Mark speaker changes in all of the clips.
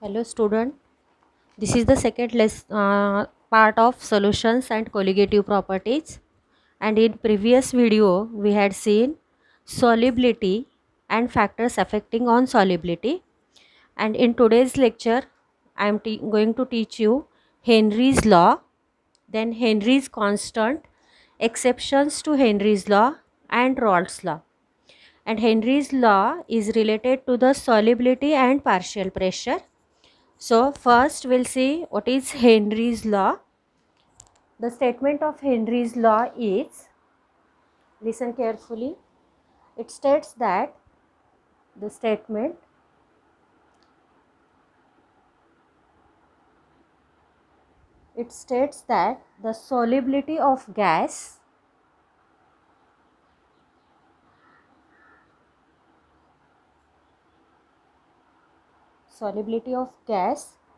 Speaker 1: Hello student, this is the second part of solutions and colligative properties, and in previous video we had seen solubility and factors affecting on solubility, and in today's lecture I am going to teach you Henry's law, then Henry's constant, exceptions to Henry's law and Raoult's law. And Henry's law is related to the solubility and partial pressure. So first we'll see what is Henry's law. The statement of Henry's law is, listen carefully, it states that the statement it states that the solubility of gas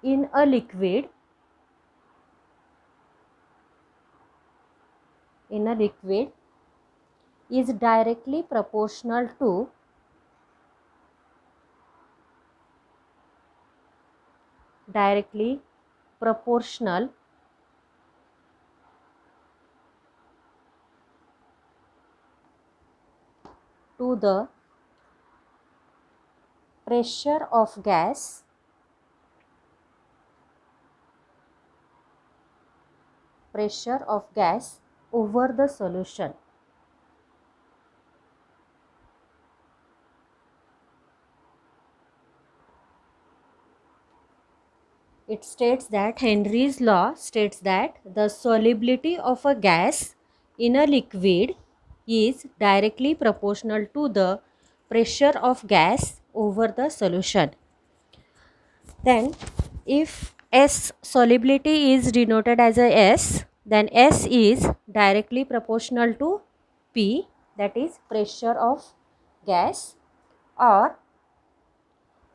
Speaker 1: in a liquid is directly proportional to the pressure of gas over the solution. It states that Henry's law states that the solubility of a gas in a liquid is directly proportional to the pressure of gas over the solution. Then if S solubility is denoted as a S, then S is directly proportional to P, that is pressure of gas, or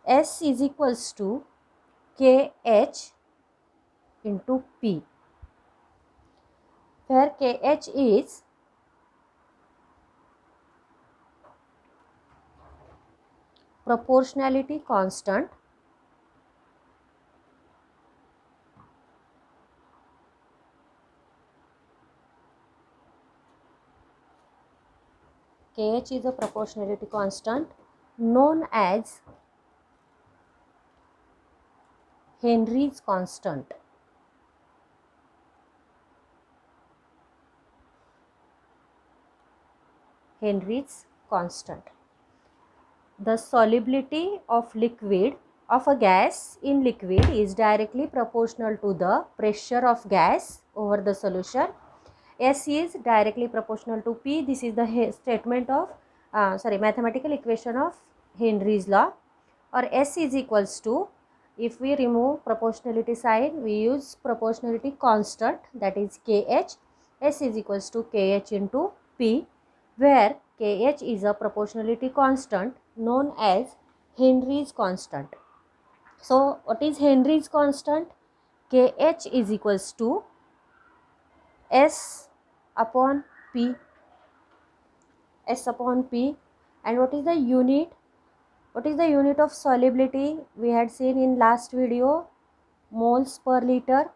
Speaker 1: S is equals to KH into P, where KH is proportionality constant, KH is a proportionality constant known as Henry's constant. Henry's constant. The solubility of a gas in liquid is directly proportional to the pressure of gas over the solution. S is directly proportional to P. This is the statement of mathematical equation of Henry's law. Or S is equals to, if we remove proportionality sign, we use proportionality constant, that is KH. S is equals to KH into P, where KH is a proportionality constant known as Henry's constant. So what is Henry's constant? KH is equals to S upon P. And what is the unit? What is the unit of solubility? We had seen in last video, moles per liter.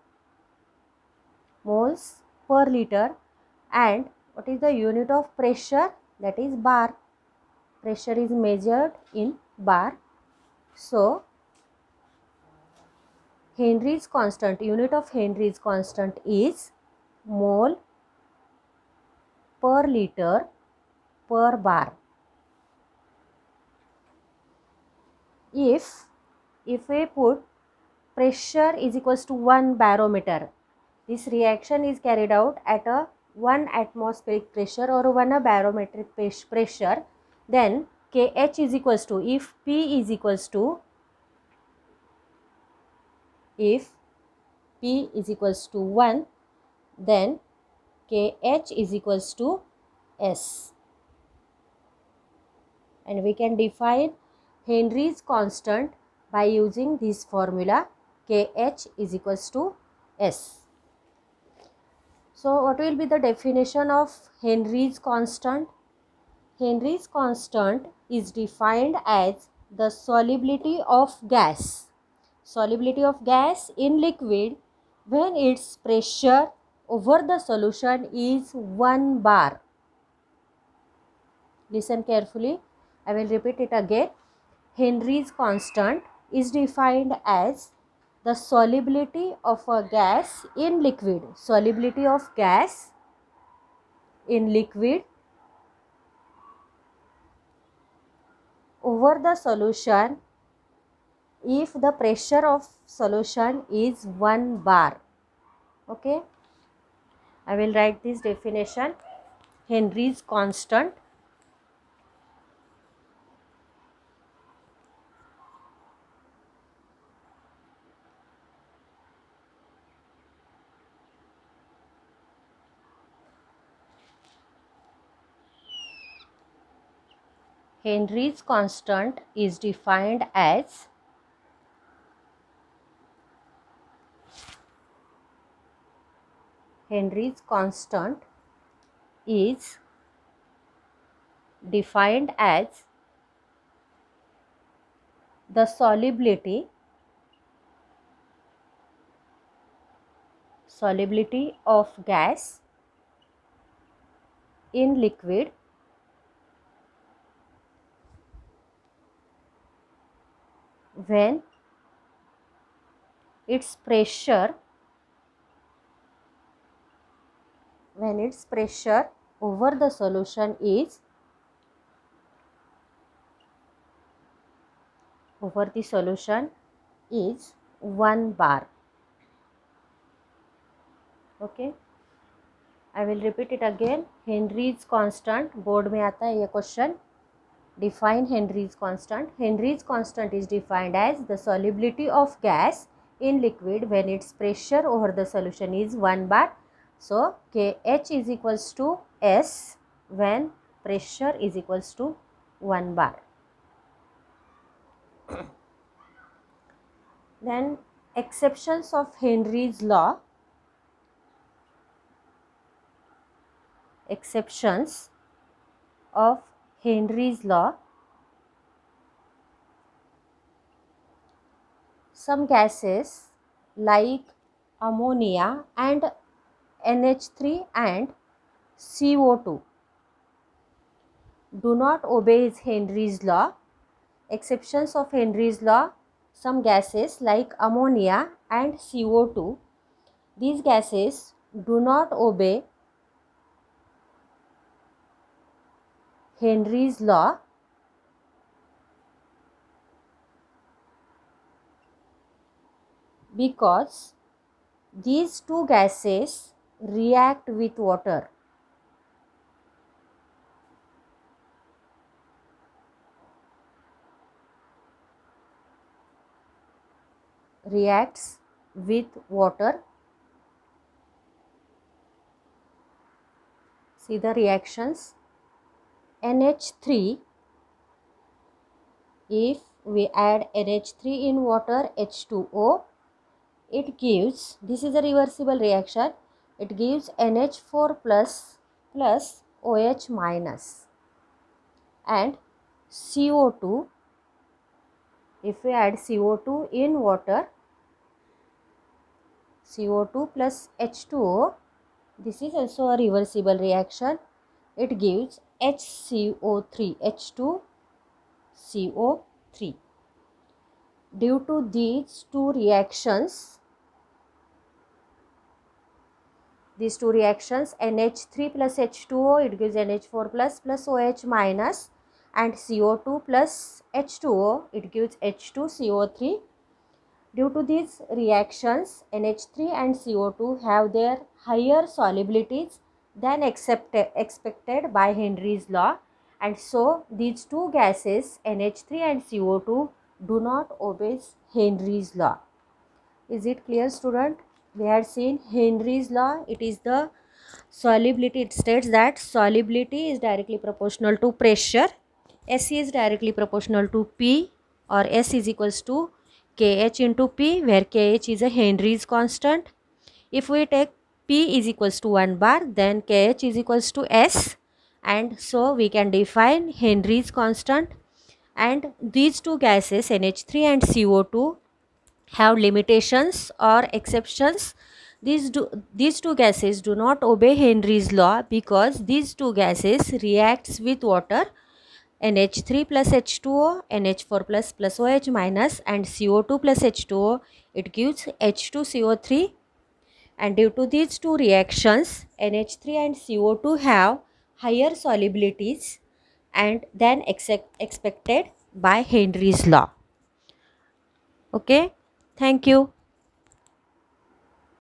Speaker 1: And what is the unit of pressure? That is bar. Pressure is measured in bar. So Henry's constant, unit of Henry's constant is mole per liter per bar. If we put pressure is equals to 1 barometer, this reaction is carried out at a 1 atmospheric pressure or 1 barometric pressure, then KH is equals to, if P is equals to 1, then KH is equals to S. And we can define Henry's constant by using this formula, KH is equals to S. So what will be the definition of Henry's constant? Henry's constant is defined as the solubility of gas. solubility of gas in liquid when its pressure over the solution is 1 bar. Listen carefully. I will repeat it again. Henry's constant is defined as the solubility of a gas in liquid. Solubility of gas in liquid over the solution if the pressure of solution is 1 bar. Okay. I will write this definition. Henry's constant Henry's constant is defined as Henry's constant is defined as the solubility of gas in liquid when its pressure over the solution is 1 bar. Okay, I will repeat it again. Henry's constant, board में आता है ये question. Define Henry's constant. Henry's constant is defined as the solubility of gas in liquid when its pressure over the solution is 1 bar. So Kh is equals to S when pressure is equals to 1 bar. Then exceptions of Henry's law. Exceptions of Henry's law. Some gases like ammonia and NH3 and CO2 do not obey Henry's law. Exceptions of Henry's law. Some gases like ammonia and CO2, these gases do not obey Henry's law because these two gases react with water. Reacts with water. See the reactions. NH3, if we add NH3 in water, H2O, it gives, this is a reversible reaction, it gives NH4 plus OH minus. And CO2, if we add CO2 in water, CO2 plus H2O, this is also a reversible reaction, it gives HCO3, H2CO3. Due to these two reactions, NH3 plus H2O, it gives NH4 plus OH minus, and CO2 plus H2O, it gives H2CO3. Due to these reactions, NH3 and CO2 have their higher solubilities than expected by Henry's law, and so these two gases, NH3 and CO2, do not obey Henry's law. Is it clear, student? We had seen Henry's law. It is the solubility. It states that solubility is directly proportional to pressure. S is directly proportional to P, or S is equals to Kh into P, where Kh is a Henry's constant. If we take P is equals to 1 bar, then Kh is equals to S, and so we can define Henry's constant. And these two gases, NH3 and CO2, have limitations or exceptions. These two gases do not obey Henry's law because these two gases reacts with water, NH3 plus H2O, NH4 plus OH minus, and CO2 plus H2O. It gives H2CO3, and due to these two reactions, NH3 and CO2 have higher solubilities and than expected by Henry's law. Okay, thank you.